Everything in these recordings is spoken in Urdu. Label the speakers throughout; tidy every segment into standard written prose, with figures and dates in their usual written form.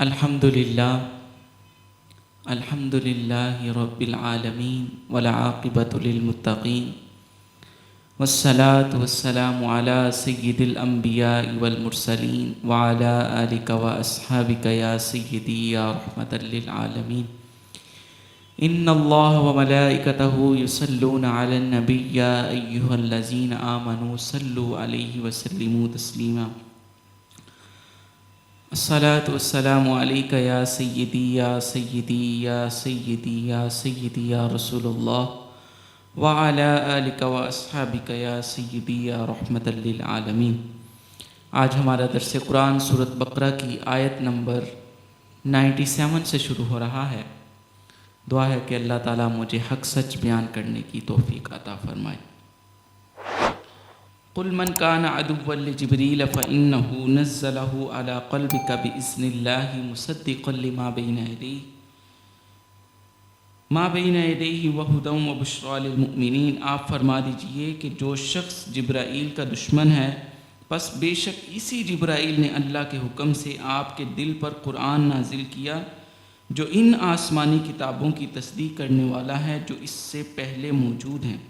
Speaker 1: الحمد للہ رب العالمین والعاقبۃ للمتقین والصلاة والسلام علی سید الانبیاء والمرسلین وعلی آلک واصحابک یا سیدی یا رحمۃ للعالمین ان اللہ وملائکتہ یصلون علی النبی یا ایہا الذین آمنوا صلوا علیہ وسلموا تسلیما الصلاۃ والسلام علیک یا سیدی یا سیدی یا سیدی یا سیدی یا رسول اللہ وعلی آلک واصحابک یا سیدی یا رحمۃ للعالمین۔ آج ہمارا درس قرآن سورۃ بقرہ کی آیت نمبر 97 سے شروع ہو رہا ہے۔ دعا ہے کہ اللہ تعالیٰ مجھے حق سچ بیان کرنے کی توفیق عطا فرمائے۔ قل من كان عدوا لجبريل فإنه نزله على قلبك بإذن الله مصدقا لما بين يديه وهدى وبشرى للمؤمنين۔ آپ فرما دیجئے کہ جو شخص جبرائیل کا دشمن ہے پس بے شک اسی جبرائیل نے اللہ کے حکم سے آپ کے دل پر قرآن نازل کیا جو ان آسمانی کتابوں کی تصدیق کرنے والا ہے جو اس سے پہلے موجود ہیں،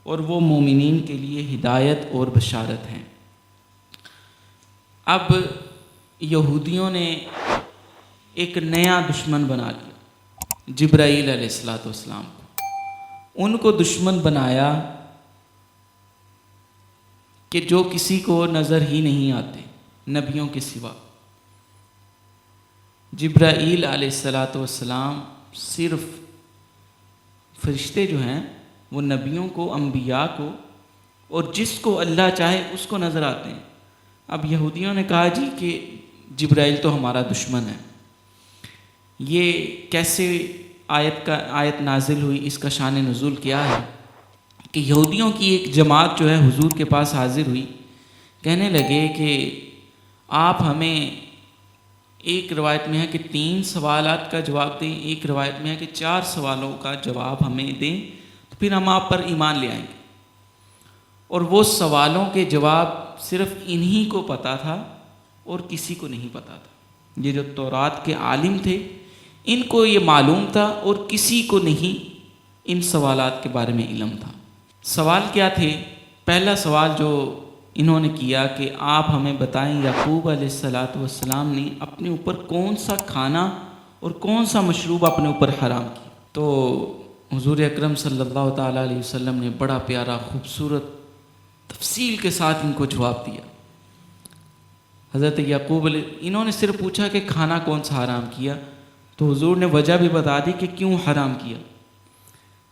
Speaker 1: اور وہ مومنین کے لیے ہدایت اور بشارت ہیں۔ اب یہودیوں نے ایک نیا دشمن بنا لیا، جبرائیل علیہ السلام کو۔ ان کو دشمن بنایا کہ جو کسی کو نظر ہی نہیں آتے نبیوں کے سوا۔ جبرائیل علیہ السلام صرف فرشتے جو ہیں وہ نبیوں کو، انبیاء کو، اور جس کو اللہ چاہے اس کو نظر آتے ہیں۔ اب یہودیوں نے کہا جی کہ جبرائیل تو ہمارا دشمن ہے۔ یہ کیسے آیت نازل ہوئی، اس کا شان نزول کیا ہے کہ یہودیوں کی ایک جماعت جو ہے حضور کے پاس حاضر ہوئی، کہنے لگے کہ آپ ہمیں، ایک روایت میں ہے کہ 3 سوالات کا جواب دیں، ایک روایت میں ہے کہ 4 سوالوں کا جواب ہمیں دیں، پھر ہم آپ پر ایمان لے آئیں گے۔ اور وہ سوالوں کے جواب صرف انہی کو پتہ تھا اور کسی کو نہیں پتہ تھا۔ یہ جو تورات کے عالم تھے ان کو یہ معلوم تھا اور کسی کو نہیں ان سوالات کے بارے میں علم تھا۔ سوال کیا تھے؟ پہلا سوال جو انہوں نے کیا کہ آپ ہمیں بتائیں یعقوب علیہ السلام نے اپنے اوپر کون سا کھانا اور کون سا مشروب اپنے اوپر حرام کیا۔ تو حضور اکرم صلی اللہ تعالیٰ علیہ وسلم نے بڑا پیارا خوبصورت تفصیل کے ساتھ ان کو جواب دیا۔ حضرت یعقوب انہوں نے صرف پوچھا کہ کھانا کون سا حرام کیا، تو حضور نے وجہ بھی بتا دی کہ کیوں حرام کیا۔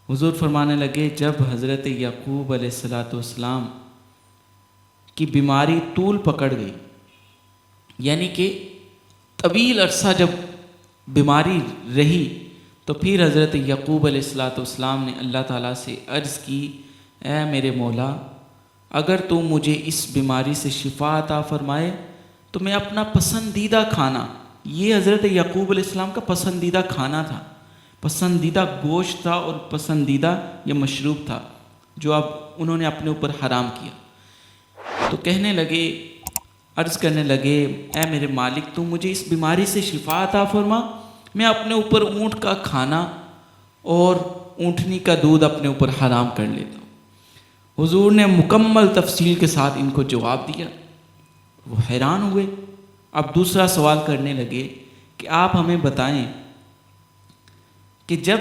Speaker 1: حضور فرمانے لگے جب حضرت یعقوب علیہ السلام کی بیماری طول پکڑ گئی، یعنی کہ طویل عرصہ جب بیماری رہی، تو پھر حضرت یعقوب علیہ السلام نے اللہ تعالیٰ سے عرض کی، اے میرے مولا، اگر تو مجھے اس بیماری سے شفا عطا فرمائے تو میں اپنا پسندیدہ کھانا، یہ حضرت یعقوب علیہ السلام کا پسندیدہ کھانا تھا، پسندیدہ گوشت تھا اور پسندیدہ یہ مشروب تھا جو اب انہوں نے اپنے اوپر حرام کیا۔ تو کہنے لگے، عرض کرنے لگے، اے میرے مالک تو مجھے اس بیماری سے شفا عطا فرما، میں اپنے اوپر اونٹ کا کھانا اور اونٹنی کا دودھ اپنے اوپر حرام کر لیتا ہوں۔ حضور نے مکمل تفصیل کے ساتھ ان کو جواب دیا، وہ حیران ہوئے۔ اب دوسرا سوال کرنے لگے کہ آپ ہمیں بتائیں کہ جب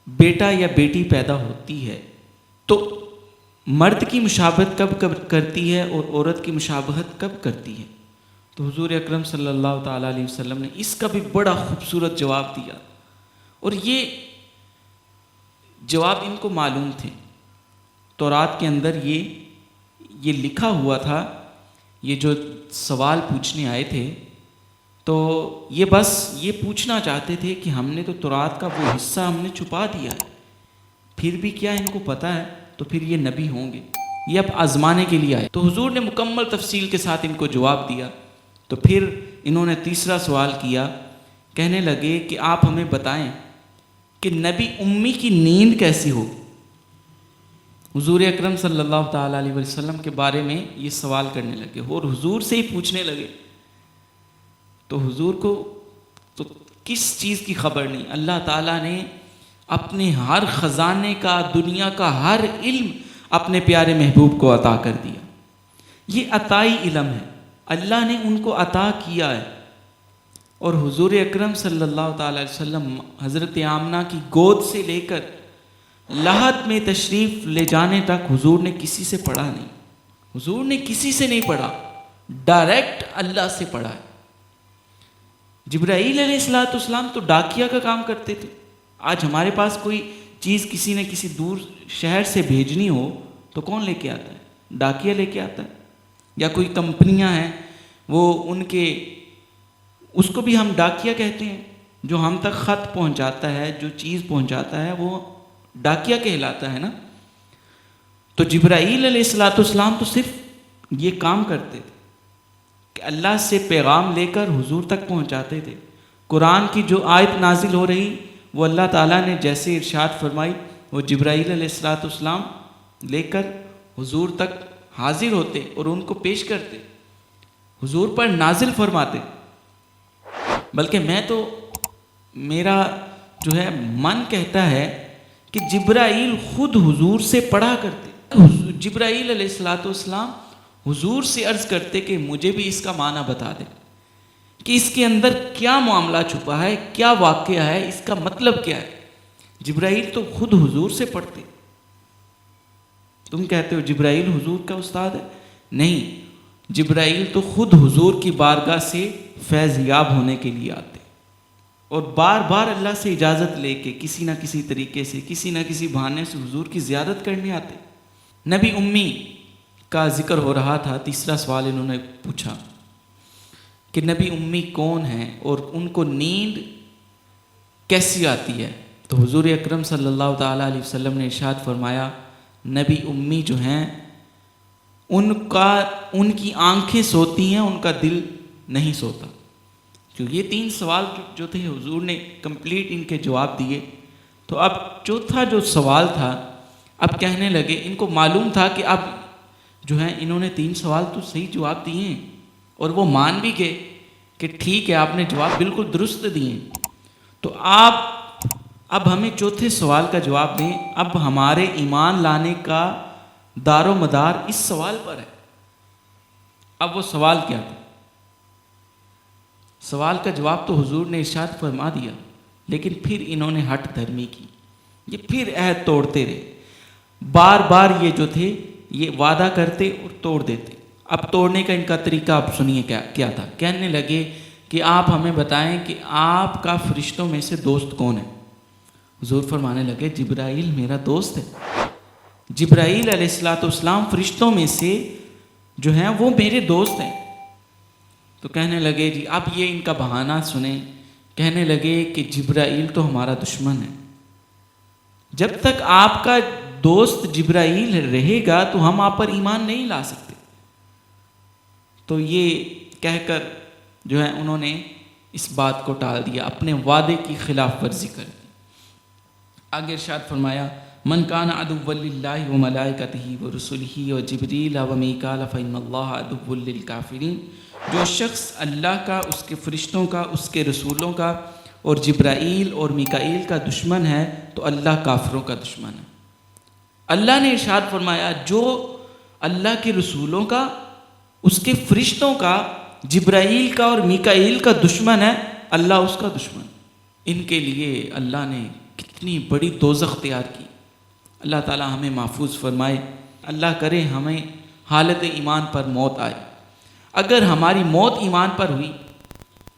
Speaker 1: بیٹا یا بیٹی پیدا ہوتی ہے تو مرد کی مشابہت کب کرتی ہے اور عورت کی مشابہت کب کرتی ہے؟ تو حضور اکرم صلی اللہ تعالیٰ علیہ وسلم نے اس کا بھی بڑا خوبصورت جواب دیا، اور یہ جواب ان کو معلوم تھے۔ تورات کے اندر یہ لکھا ہوا تھا، یہ جو سوال پوچھنے آئے تھے تو یہ بس یہ پوچھنا چاہتے تھے کہ ہم نے تو تورات کا وہ حصہ ہم نے چھپا دیا ہے، پھر بھی کیا ان کو پتہ ہے تو پھر یہ نبی ہوں گے، یہ اب آزمانے کے لیے آئے۔ تو حضور نے مکمل تفصیل کے ساتھ ان کو جواب دیا۔ تو پھر انہوں نے تیسرا سوال کیا، کہنے لگے کہ آپ ہمیں بتائیں کہ نبی امی کی نیند کیسی ہو۔ حضور اکرم صلی اللہ تعالیٰ علیہ وسلم کے بارے میں یہ سوال کرنے لگے اور حضور سے ہی پوچھنے لگے تو حضور کو تو کس چیز کی خبر نہیں. اللہ تعالیٰ نے اپنے ہر خزانے کا، دنیا کا ہر علم اپنے پیارے محبوب کو عطا کر دیا. یہ عطائی علم ہے، اللہ نے ان کو عطا کیا ہے. اور حضور اکرم صلی اللہ تعالی علیہ وسلم حضرت آمنہ کی گود سے لے کر لحد میں تشریف لے جانے تک حضور نے کسی سے پڑھا نہیں. حضور نے کسی سے نہیں پڑھا، ڈائریکٹ اللہ سے پڑھا ہے. جبرائیل علیہ السلام تو ڈاکیا کا کام کرتے تھے. آج ہمارے پاس کوئی چیز کسی نے کسی دور شہر سے بھیجنی ہو تو کون لے کے آتا ہے؟ ڈاکیا لے کے آتا ہے. یا کوئی کمپنیاں ہیں وہ ان کے، اس کو بھی ہم ڈاکیا کہتے ہیں. جو ہم تک خط پہنچاتا ہے، جو چیز پہنچاتا ہے، وہ ڈاکیا کہلاتا ہے نا. تو جبرائیل علیہ السلام تو صرف یہ کام کرتے تھے کہ اللہ سے پیغام لے کر حضور تک پہنچاتے تھے. قرآن کی جو آیت نازل ہو رہی وہ اللہ تعالیٰ نے جیسے ارشاد فرمائی، وہ جبرائیل علیہ السلام لے کر حضور تک حاضر ہوتے اور ان کو پیش کرتے، حضور پر نازل فرماتے. بلکہ میرا جو ہے من کہتا ہے کہ جبرائیل خود حضور سے پڑھا کرتے. جبرائیل علیہ السلام حضور سے عرض کرتے کہ مجھے بھی اس کا معنی بتا دے کہ اس کے اندر کیا معاملہ چھپا ہے، کیا واقعہ ہے، اس کا مطلب کیا ہے. جبرائیل تو خود حضور سے پڑھتے. تم کہتے ہو جبرائیل حضور کا استاد ہے، نہیں، جبرائیل تو خود حضور کی بارگاہ سے فیض یاب ہونے کے لیے آتے اور بار بار اللہ سے اجازت لے کے کسی نہ کسی طریقے سے، کسی نہ کسی بہانے سے حضور کی زیارت کرنے آتے. نبی امی کا ذکر ہو رہا تھا. تیسرا سوال انہوں نے پوچھا کہ نبی امی کون ہیں اور ان کو نیند کیسی آتی ہے. تو حضور اکرم صلی اللہ تعالیٰ علیہ وسلم نے ارشاد فرمایا، نبی امی جو ہیں ان کی آنکھیں سوتی ہیں، ان کا دل نہیں سوتا. جو یہ 3 سوال جو تھے حضور نے کمپلیٹ ان کے جواب دیے. تو اب چوتھا جو سوال تھا، اب کہنے لگے، ان کو معلوم تھا کہ اب جو ہے انہوں نے 3 سوال تو صحیح جواب دیے ہیں اور وہ مان بھی گئے کہ ٹھیک ہے آپ نے جواب بالکل درست دیے ہیں. تو آپ اب ہمیں چوتھے سوال کا جواب دیں. اب ہمارے ایمان لانے کا دار و مدار اس سوال پر ہے. اب وہ سوال کیا تھا؟ سوال کا جواب تو حضور نے ارشاد فرما دیا، لیکن پھر انہوں نے ہٹ دھرمی کی. یہ پھر عہد توڑتے رہے. بار بار یہ جو تھے یہ وعدہ کرتے اور توڑ دیتے. اب توڑنے کا ان کا طریقہ آپ سنیے کیا تھا. کہنے لگے کہ آپ ہمیں بتائیں کہ آپ کا فرشتوں میں سے دوست کون ہے. حضور فرمانے لگے جبرائیل میرا دوست ہے. جبرائیل علیہ السلام فرشتوں میں سے جو ہیں وہ میرے دوست ہیں. تو کہنے لگے جی اب یہ ان کا بہانہ سنیں. کہنے لگے کہ جبرائیل تو ہمارا دشمن ہے. جب تک آپ کا دوست جبرائیل رہے گا تو ہم آپ پر ایمان نہیں لا سکتے. تو یہ کہہ کر جو ہے انہوں نے اس بات کو ٹال دیا، اپنے وعدے کی خلاف ورزی کر دی. آگے ارشاد فرمایا، من کان عدوا للہ وملائکتہ ورسلہ وجبریل ومیکال فإن اللہ عدو للکافرین. جو شخص اللہ کا، اس کے فرشتوں کا، اس کے رسولوں کا اور جبرائیل اور میکائیل کا دشمن ہے تو اللہ کافروں کا دشمن ہے. اللہ نے ارشاد فرمایا جو اللہ کے رسولوں کا، اس کے فرشتوں کا، جبرائیل کا اور میکائیل کا دشمن ہے، اللہ اس کا دشمن. ان کے لیے اللہ نے کتنی بڑی دوزخ تیار کی. اللہ تعالی ہمیں محفوظ فرمائے. اللہ کرے ہمیں حالت ایمان پر موت آئے. اگر ہماری موت ایمان پر ہوئی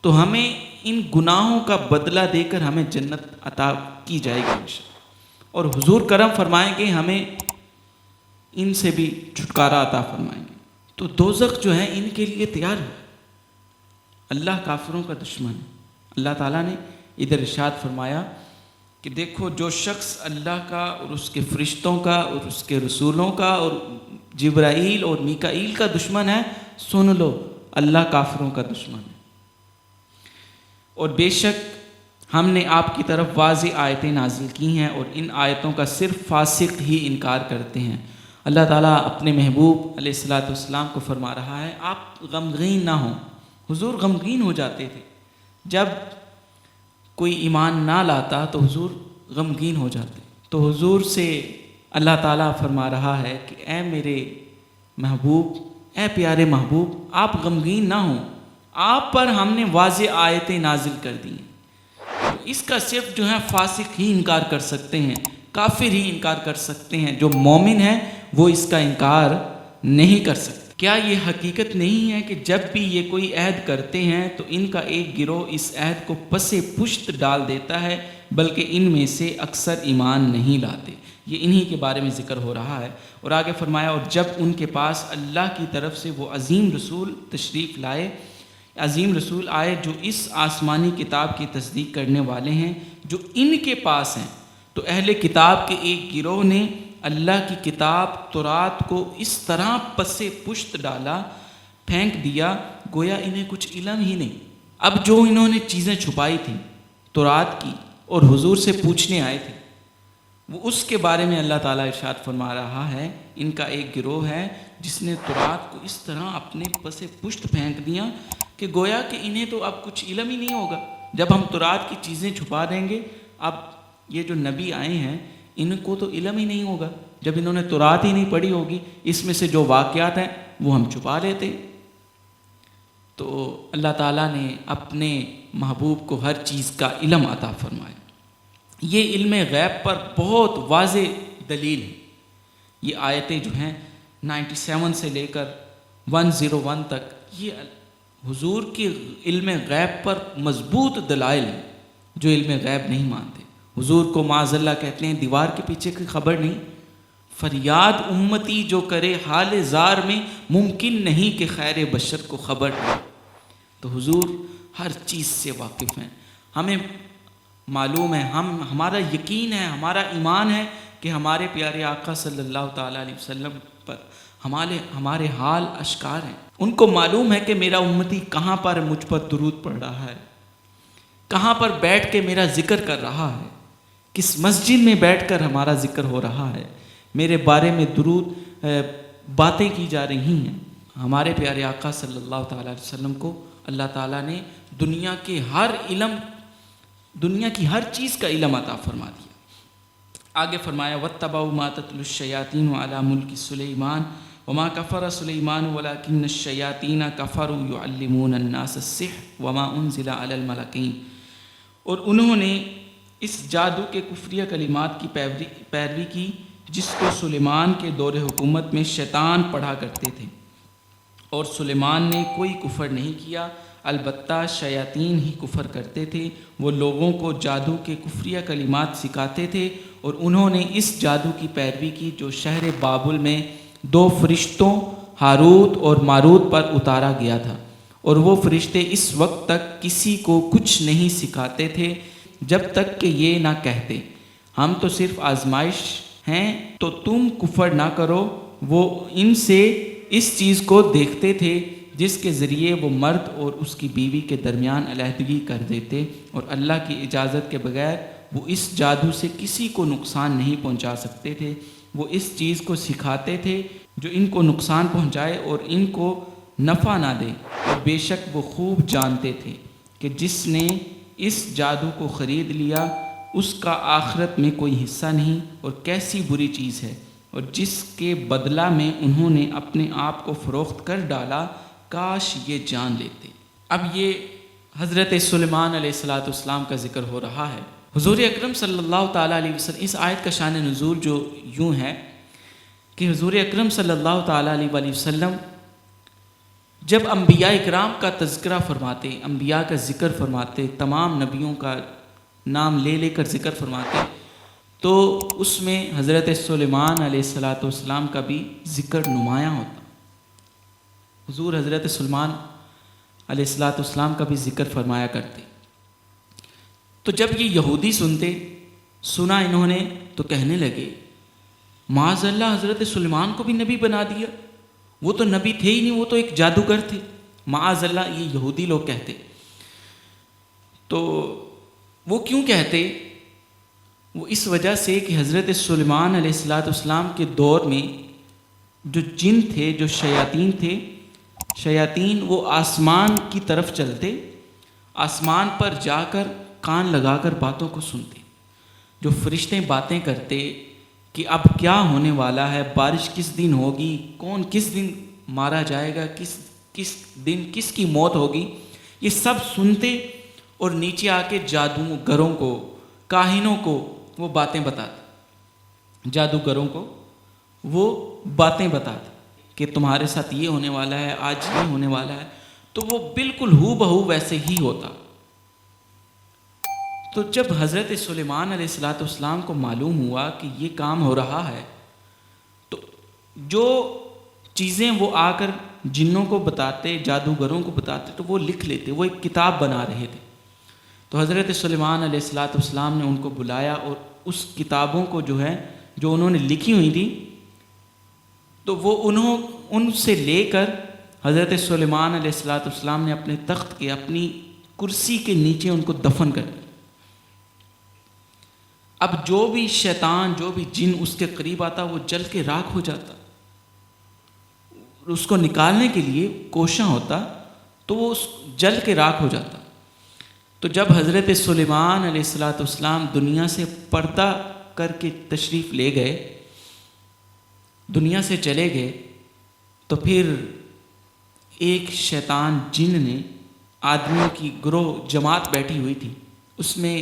Speaker 1: تو ہمیں ان گناہوں کا بدلہ دے کر ہمیں جنت عطا کی جائے گی انشاءاللہ. اور حضور کرم فرمائیں گے، ہمیں ان سے بھی چھٹکارا عطا فرمائیں گے. تو دوزخ جو ہے ان کے لیے تیار ہے. اللہ کافروں کا دشمن ہے. اللہ تعالیٰ نے ادھر ارشاد فرمایا کہ دیکھو جو شخص اللہ کا اور اس کے فرشتوں کا اور اس کے رسولوں کا اور جبرائیل اور میکائیل کا دشمن ہے، سن لو اللہ کافروں کا دشمن ہے. اور بے شک ہم نے آپ کی طرف واضح آیتیں نازل کی ہیں اور ان آیتوں کا صرف فاسق ہی انکار کرتے ہیں. اللہ تعالیٰ اپنے محبوب علیہ السلام کو فرما رہا ہے آپ غمگین نہ ہوں حضور غمگین ہو جاتے تھے، جب کوئی ایمان نہ لاتا تو حضور غمگین ہو جاتے۔ تو حضور سے اللہ تعالیٰ فرما رہا ہے کہ اے میرے محبوب، اے پیارے محبوب، آپ غمگین نہ ہوں، آپ پر ہم نے واضح آیتیں نازل کر دی ہیں۔ اس کا صرف جو ہے فاسق ہی انکار کر سکتے ہیں، کافر ہی انکار کر سکتے ہیں، جو مومن ہے وہ اس کا انکار نہیں کر سکتے۔ کیا یہ حقیقت نہیں ہے کہ جب بھی یہ کوئی عہد کرتے ہیں تو ان کا ایک گروہ اس عہد کو پس پشت ڈال دیتا ہے، بلکہ ان میں سے اکثر ایمان نہیں لاتے۔ یہ انہی کے بارے میں ذکر ہو رہا ہے۔ اور آگے فرمایا، اور جب ان کے پاس اللہ کی طرف سے وہ عظیم رسول تشریف لائے، عظیم رسول آئے جو اس آسمانی کتاب کی تصدیق کرنے والے ہیں جو ان کے پاس ہیں، تو اہل کتاب کے ایک گروہ نے اللہ کی کتاب تورات کو اس طرح پس پشت ڈالا، پھینک دیا، گویا انہیں کچھ علم ہی نہیں۔ اب جو انہوں نے چیزیں چھپائی تھیں تورات کی اور حضور سے پوچھنے آئے تھے، وہ اس کے بارے میں اللہ تعالیٰ ارشاد فرما رہا ہے، ان کا ایک گروہ ہے جس نے تورات کو اس طرح اپنے پس پشت پھینک دیا کہ گویا کہ انہیں تو اب کچھ علم ہی نہیں ہوگا۔ جب ہم تورات کی چیزیں چھپا دیں گے، اب یہ جو نبی آئے ہیں ان کو تو علم ہی نہیں ہوگا، جب انہوں نے تورات ہی نہیں پڑھی ہوگی، اس میں سے جو واقعات ہیں وہ ہم چھپا لیتے۔ تو اللہ تعالیٰ نے اپنے محبوب کو ہر چیز کا علم عطا فرمایا۔ یہ علم غیب پر بہت واضح دلیل ہے۔ یہ آیتیں جو ہیں 97 سے لے کر 101 تک، یہ حضور کی علم غیب پر مضبوط دلائل ہیں۔ جو علم غیب نہیں مانتے، حضور کو معاذ اللہ کہتے ہیں دیوار کے پیچھے کی خبر نہیں۔ فریاد امتی جو کرے حال زار میں، ممکن نہیں کہ خیر بشر کو خبر ہو۔ تو حضور ہر چیز سے واقف ہیں، ہمیں معلوم ہے، ہمارا یقین ہے، ہمارا ایمان ہے کہ ہمارے پیارے آقا صلی اللہ تعالیٰ علیہ وسلم پر ہمارے حال اشکار ہیں۔ ان کو معلوم ہے کہ میرا امتی کہاں پر مجھ پر درود پڑھ رہا ہے، کہاں پر بیٹھ کے میرا ذکر کر رہا ہے، کس مسجد میں بیٹھ کر ہمارا ذکر ہو رہا ہے، میرے بارے میں درود باتیں کی جا رہی ہیں۔ ہمارے پیارے آقا صلی اللہ تعالیٰ علیہ وسلم کو اللہ تعالیٰ نے دنیا کی ہر چیز کا علم عطا فرما دیا۔ آگے فرمایا، وَاتَّبَعُوا مَا تَتْلُو الشَّيَاطِينُ عَلَىٰ مُلْكِ سُلَيْمَانَ وَمَا كَفَرَ سُلَيْمَانُ وَلَٰكِنَّ الشَّيَاطِينَ كَفَرُوا يُعَلِّمُونَ النَّاسَ السِّحْرَ وَمَا أُنزِلَ عَلَى الْمَلَكَيْنِ، اور انہوں نے اس جادو کے کفریہ کلمات کی پیروی کی جس کو سلیمان کے دور حکومت میں شیطان پڑھا کرتے تھے، اور سلیمان نے کوئی کفر نہیں کیا، البتہ شیاطین ہی کفر کرتے تھے۔ وہ لوگوں کو جادو کے کفریہ کلمات سکھاتے تھے، اور انہوں نے اس جادو کی پیروی کی جو شہر بابل میں 2 فرشتوں ہاروت اور ماروت پر اتارا گیا تھا، اور وہ فرشتے اس وقت تک کسی کو کچھ نہیں سکھاتے تھے جب تک کہ یہ نہ کہتے ہم تو صرف آزمائش ہیں، تو تم کفر نہ کرو۔ وہ ان سے اس چیز کو دیکھتے تھے جس کے ذریعے وہ مرد اور اس کی بیوی کے درمیان علیحدگی کر دیتے، اور اللہ کی اجازت کے بغیر وہ اس جادو سے کسی کو نقصان نہیں پہنچا سکتے تھے۔ وہ اس چیز کو سکھاتے تھے جو ان کو نقصان پہنچائے اور ان کو نفع نہ دے، اور بے شک وہ خوب جانتے تھے کہ جس نے اس جادو کو خرید لیا اس کا آخرت میں کوئی حصہ نہیں، اور کیسی بری چیز ہے، اور جس کے بدلہ میں انہوں نے اپنے آپ کو فروخت کر ڈالا، کاش یہ جان لیتے۔ اب یہ حضرت سلیمان علیہ السلام کا ذکر ہو رہا ہے۔ حضور اکرم صلی اللہ تعالیٰ علیہ وسلم، اس آیت کا شان نزول جو یوں ہے کہ حضور اکرم صلی اللہ تعالیٰ علیہ وسلم جب انبیاء اکرام کا تذکرہ فرماتے، انبیاء کا ذکر فرماتے، تمام نبیوں کا نام لے لے کر ذکر فرماتے، تو اس میں حضرت سلیمان علیہ السلام کا بھی ذکر نمایاں ہوتا۔ حضور حضرت سلیمان علیہ السلام کا بھی ذکر فرمایا کرتے۔ تو جب یہ یہودی سنا انہوں نے تو کہنے لگے، معاذ اللہ، حضرت سلیمان کو بھی نبی بنا دیا، وہ تو نبی تھے ہی نہیں، وہ تو ایک جادوگر تھے، معاذ اللہ، یہ یہودی لوگ کہتے۔ تو وہ کیوں کہتے؟ وہ اس وجہ سے کہ حضرت سلیمان علیہ السلام کے دور میں جو جن تھے، جو شیاطین تھے، شیاطین وہ آسمان کی طرف چلتے، آسمان پر جا کر کان لگا کر باتوں کو سنتے، جو فرشتے باتیں کرتے کہ اب کیا ہونے والا ہے، بارش کس دن ہوگی، کون کس دن مارا جائے گا، کس دن کس کی موت ہوگی، یہ سب سنتے اور نیچے آ کے جادوگروں کو، کاہنوں کو وہ باتیں بتاتے، جادوگروں کو وہ باتیں بتاتے کہ تمہارے ساتھ یہ ہونے والا ہے، آج یہ ہونے والا ہے، تو وہ بالکل ہو بہو ویسے ہی ہوتا۔ تو جب حضرت سلیمان علیہ السلام کو معلوم ہوا کہ یہ کام ہو رہا ہے، تو جو چیزیں وہ آ کر جنوں کو بتاتے، جادوگروں کو بتاتے، تو وہ لکھ لیتے، وہ ایک کتاب بنا رہے تھے۔ تو حضرت سلیمان علیہ السلام نے ان کو بلایا اور اس کتابوں کو جو انہوں نے لکھی ہوئی تھی، تو وہ ان سے لے کر حضرت سلیمان علیہ السلام نے اپنے تخت کے، اپنی کرسی کے نیچے ان کو دفن کر دیا۔ اب جو بھی شیطان، جو بھی جن اس کے قریب آتا، وہ جل کے راکھ ہو جاتا، اس کو نکالنے کے لیے کوشاں ہوتا تو وہ جل کے راکھ ہو جاتا۔ تو جب حضرت سلیمان علیہ السلام دنیا سے پردہ کر کے تشریف لے گئے، دنیا سے چلے گئے، تو پھر ایک شیطان جن نے، آدمیوں کی گروہ جماعت بیٹھی ہوئی تھی، اس میں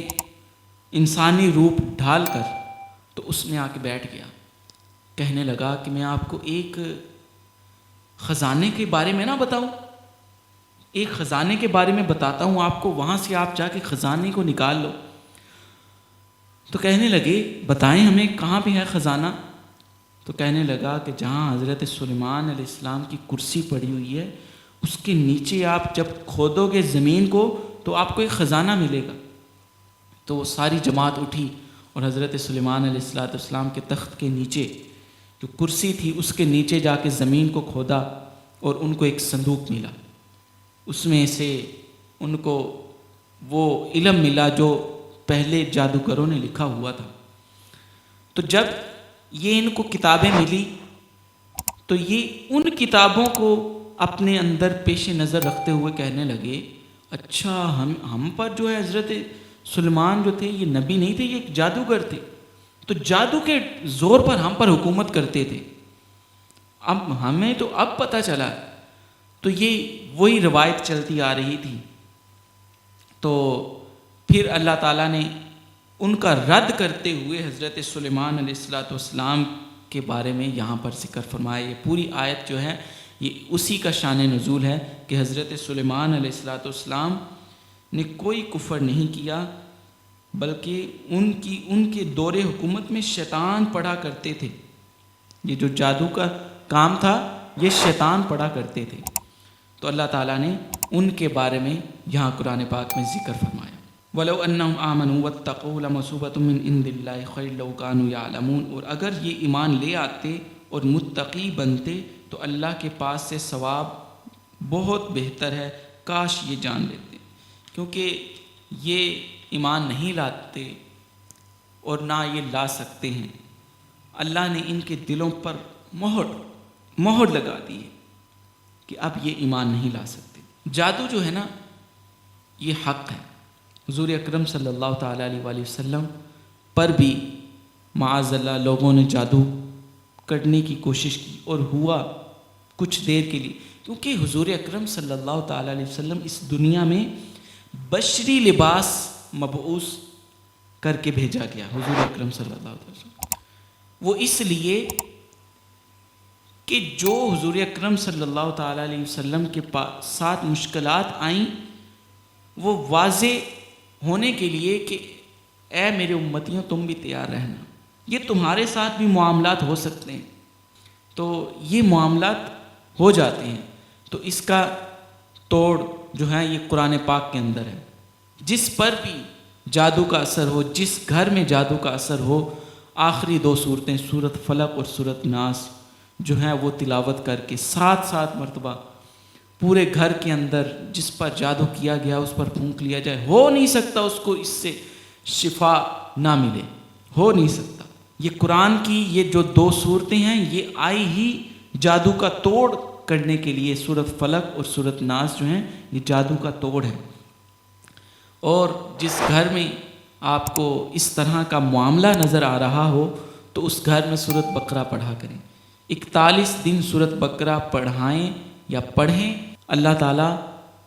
Speaker 1: انسانی روپ ڈھال کر، تو اس میں آ کے بیٹھ گیا، کہنے لگا کہ میں آپ کو ایک خزانے کے بارے میں نہ بتاؤں، ایک خزانے کے بارے میں بتاتا ہوں آپ کو، وہاں سے آپ جا کے خزانے کو نکال لو۔ تو کہنے لگے بتائیں ہمیں کہاں پہ ہے خزانہ؟ تو کہنے لگا کہ جہاں حضرت سلیمان علیہ السلام کی کرسی پڑی ہوئی ہے، اس کے نیچے آپ جب کھودو گے زمین کو تو آپ کو ایک خزانہ ملے گا۔ تو وہ ساری جماعت اٹھی اور حضرت سلیمان علیہ السلام کے تخت کے نیچے جو کرسی تھی، اس کے نیچے جا کے زمین کو کھودا اور ان کو ایک صندوق ملا، اس میں سے ان کو وہ علم ملا جو پہلے جادوگروں نے لکھا ہوا تھا۔ تو جب یہ ان کو کتابیں ملی، تو یہ ان کتابوں کو اپنے اندر پیش نظر رکھتے ہوئے کہنے لگے، اچھا ہم پر جو ہے حضرت سلیمان جو تھے یہ نبی نہیں تھے، یہ ایک جادوگر تھے، تو جادو کے زور پر ہم پر حکومت کرتے تھے، اب ہمیں تو اب پتہ چلا۔ تو یہ وہی روایت چلتی آ رہی تھی۔ تو پھر اللہ تعالیٰ نے ان کا رد کرتے ہوئے حضرت سلیمان علیہ السلام کے بارے میں یہاں پر ذکر فرمایا۔ یہ پوری آیت جو ہے یہ اسی کا شان نزول ہے کہ حضرت سلیمان علیہ السلام نے کوئی کفر نہیں کیا، بلکہ ان کے دور حکومت میں شیطان پڑھا کرتے تھے، یہ جو جادو کا کام تھا یہ شیطان پڑھا کرتے تھے۔ تو اللہ تعالیٰ نے ان کے بارے میں یہاں قرآن پاک میں ذکر فرمایا، وَلَوْ أَنَّهُمْ آمَنُوا وَاتَّقُوا لَمَثُوبَةٌ مِّنْ عِندِ اللَّهِ خَيْرٌ لَوْ كَانُوا يَعْلَمُونَ، اور اگر یہ ایمان لے آتے اور متقی بنتے تو اللہ کے پاس سے ثواب بہت بہتر ہے، کاش یہ جان لیتے۔ کیونکہ یہ ایمان نہیں لاتے اور نہ یہ لا سکتے ہیں، اللہ نے ان کے دلوں پر مہر لگا دی ہے کہ اب یہ ایمان نہیں لا سکتے۔ جادو جو ہے نا یہ حق ہے۔ حضور اکرم صلی اللہ تعالیٰ علیہ وآلہ وسلم پر بھی معاذ اللہ لوگوں نے جادو کرنے کی کوشش کی اور ہوا کچھ دیر کے لیے، کیونکہ حضور اکرم صلی اللہ تعالیٰ علیہ وسلم اس دنیا میں بشری لباس مبعوث کر کے بھیجا گیا۔ حضور اکرم صلی اللہ علیہ وسلم وہ اس لیے کہ جو حضور اکرم صلی اللہ تعالیٰ علیہ وسلم کے ساتھ مشکلات آئیں وہ واضح ہونے کے لیے کہ اے میرے امتیوں تم بھی تیار رہنا، یہ تمہارے ساتھ بھی معاملات ہو سکتے ہیں، تو یہ معاملات ہو جاتے ہیں۔ تو اس کا توڑ جو ہے یہ قرآن پاک کے اندر ہے۔ جس پر بھی جادو کا اثر ہو، جس گھر میں جادو کا اثر ہو، آخری 2 صورتیں سورۃ فلق اور سورۃ ناس جو ہیں وہ تلاوت کر کے 7 مرتبہ پورے گھر کے اندر جس پر جادو کیا گیا اس پر پھونک لیا جائے، ہو نہیں سکتا اس کو اس سے شفا نہ ملے، ہو نہیں سکتا۔ یہ قرآن کی یہ جو 2 صورتیں ہیں یہ آئی ہی جادو کا توڑ کرنے کے لیے سورۃ فلق اور سورۃ ناس جو ہیں یہ جادو کا توڑ ہے۔ اور جس گھر میں آپ کو اس طرح کا معاملہ نظر آ رہا ہو تو اس گھر میں سورۃ بقرہ پڑھا کریں، 41 دن سورۃ بقرہ پڑھائیں یا پڑھیں، اللہ تعالیٰ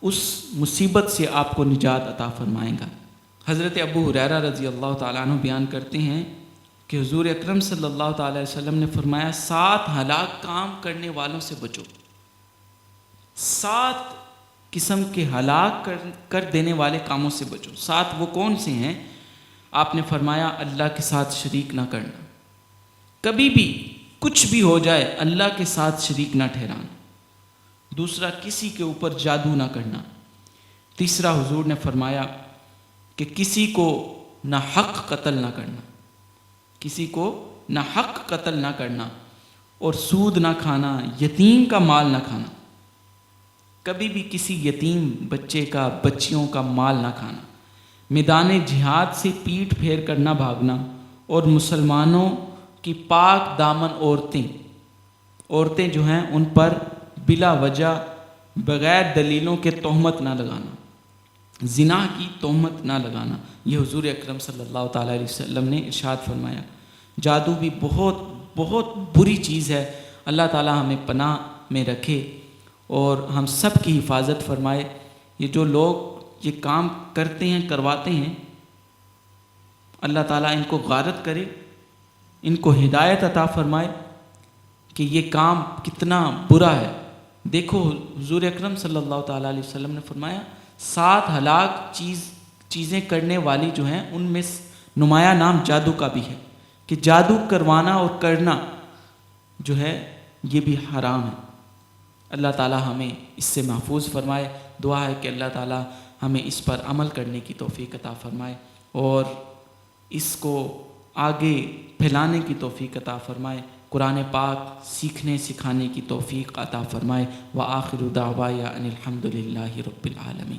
Speaker 1: اس مصیبت سے آپ کو نجات عطا فرمائے گا۔ حضرت ابو ہریرہ رضی اللہ تعالیٰ عنہ بیان کرتے ہیں کہ حضور اکرم صلی اللہ تعالیٰ علیہ وسلم نے فرمایا 7 ہلاک کام کرنے والوں سے بچو، 7 قسم کے ہلاک کر دینے والے کاموں سے بچو۔ 7 وہ کون سے ہیں؟ آپ نے فرمایا اللہ کے ساتھ شریک نہ کرنا، کبھی بھی کچھ بھی ہو جائے اللہ کے ساتھ شریک نہ ٹھہرانا۔ دوسرا، کسی کے اوپر جادو نہ کرنا۔ تیسرا، حضور نے فرمایا کہ کسی کو نہ حق قتل نہ کرنا، کسی کو نہ حق قتل نہ کرنا، اور سود نہ کھانا، یتیم کا مال نہ کھانا، کبھی بھی کسی یتیم بچے کا، بچیوں کا مال نہ کھانا، میدان جہاد سے پیٹھ پھیر کر نہ بھاگنا، اور مسلمانوں کی پاک دامن عورتیں جو ہیں ان پر بلا وجہ بغیر دلیلوں کے تہمت نہ لگانا، زنا کی تہمت نہ لگانا۔ یہ حضور اکرم صلی اللہ تعالیٰ علیہ وسلم نے ارشاد فرمایا۔ جادو بھی بہت بہت بری چیز ہے، اللہ تعالیٰ ہمیں پناہ میں رکھے اور ہم سب کی حفاظت فرمائے۔ یہ جو لوگ یہ کام کرتے ہیں، کرواتے ہیں، اللہ تعالیٰ ان کو غارت کرے، ان کو ہدایت عطا فرمائے کہ یہ کام کتنا برا ہے۔ دیکھو حضور اکرم صلی اللہ تعالیٰ علیہ وسلم نے فرمایا 7 ہلاک چیزیں کرنے والی جو ہیں ان میں نمایاں نام جادو کا بھی ہے، کہ جادو کروانا اور کرنا جو ہے یہ بھی حرام ہے۔ اللہ تعالیٰ ہمیں اس سے محفوظ فرمائے۔ دعا ہے کہ اللہ تعالیٰ ہمیں اس پر عمل کرنے کی توفیق عطا فرمائے اور اس کو آگے پھیلانے کی توفیق عطا فرمائے، قرآن پاک سیکھنے سکھانے کی توفیق عطا فرمائے۔ وآخر دعوایا ان الحمد للہ رب العالمین۔